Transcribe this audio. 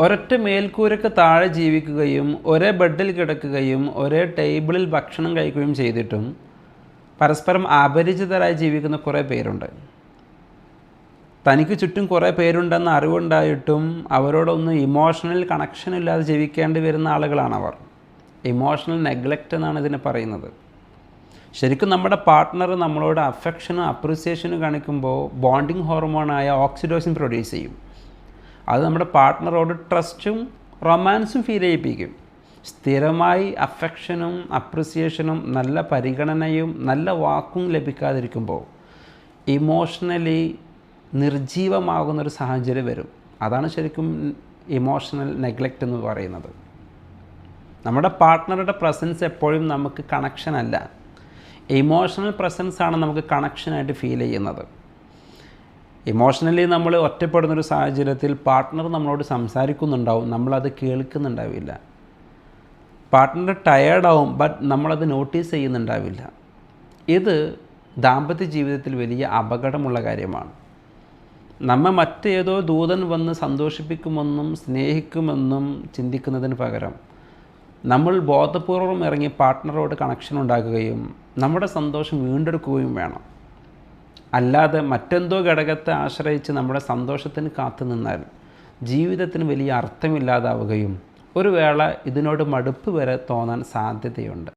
ഒരൊറ്റ മേൽക്കൂരയ്ക്ക് താഴെ ജീവിക്കുകയും ഒരേ ബെഡിൽ കിടക്കുകയും ഒരേ ടേബിളിൽ ഭക്ഷണം കഴിക്കുകയും ചെയ്തിട്ടും പരസ്പരം അപരിചിതരായി ജീവിക്കുന്ന കുറേ പേരുണ്ട്. തനിക്ക് ചുറ്റും കുറേ പേരുണ്ടെന്ന അറിവുണ്ടായിട്ടും അവരോടൊന്നും ഇമോഷണൽ കണക്ഷൻ ഇല്ലാതെ ജീവിക്കേണ്ടി വരുന്ന ആളുകളാണവർ. ഇമോഷണൽ നെഗ്ലക്റ്റ് എന്നാണ് ഇതിനെ പറയുന്നത്. ശരിക്കും നമ്മുടെ പാർട്ട്ണർ നമ്മളോട് അഫെക്ഷനും അപ്രിസിയേഷനും കാണിക്കുമ്പോൾ ബോണ്ടിങ് ഹോർമോണായ ഓക്സിറ്റോസിൻ പ്രൊഡ്യൂസ് ചെയ്യും. അത് നമ്മുടെ പാർട്ട്ണറോട് ട്രസ്റ്റും റൊമാൻസും ഫീൽ ചെയ്യിപ്പിക്കും. സ്ഥിരമായി അഫെക്ഷനും അപ്രിസിയേഷനും നല്ല പരിഗണനയും നല്ല വാക്കും ലഭിക്കാതിരിക്കുമ്പോൾ ഇമോഷണലി നിർജീവമാകുന്നൊരു സാഹചര്യം വരും. അതാണ് ശരിക്കും ഇമോഷണൽ നെഗ്ലക്റ്റ് എന്ന് പറയുന്നത്. നമ്മുടെ പാർട്ട്ണറുടെ പ്രസൻസ് എപ്പോഴും നമുക്ക് കണക്ഷൻ അല്ല, ഇമോഷണൽ പ്രസൻസാണ് നമുക്ക് കണക്ഷനായിട്ട് ഫീൽ ചെയ്യുന്നത്. ഇമോഷണലി നമ്മൾ ഒറ്റപ്പെടുന്നൊരു സാഹചര്യത്തിൽ പാർട്ട്ണർ നമ്മളോട് സംസാരിക്കുന്നുണ്ടാവും, നമ്മളത് കേൾക്കുന്നുണ്ടാവില്ല. പാർട്ട്ണർ ടയേർഡാവും, ബട്ട് നമ്മളത് നോട്ടീസ് ചെയ്യുന്നുണ്ടാവില്ല. ഇത് ദാമ്പത്യ ജീവിതത്തിൽ വലിയ അപകടമുള്ള കാര്യമാണ്. നമ്മെ മറ്റേതോ ദൂതൻ വന്ന് സന്തോഷിപ്പിക്കുമെന്നും സ്നേഹിക്കുമെന്നും ചിന്തിക്കുന്നതിന് പകരം നമ്മൾ ബോധപൂർവം ഇറങ്ങി പാർട്ട്ണറോട് കണക്ഷൻ ഉണ്ടാക്കുകയും നമ്മുടെ സന്തോഷം വീണ്ടെടുക്കുകയും വേണം. അല്ലാതെ മറ്റെന്തോ ഘടകത്തെ ആശ്രയിച്ച് നമ്മുടെ സന്തോഷത്തിന് കാത്തു നിന്നാൽ ജീവിതത്തിന് വലിയ അർത്ഥമില്ലാതാവുകയും ഒരു വേള ഇതിനോട് മടുപ്പ് വരെ തോന്നാൻ സാധ്യതയുണ്ട്.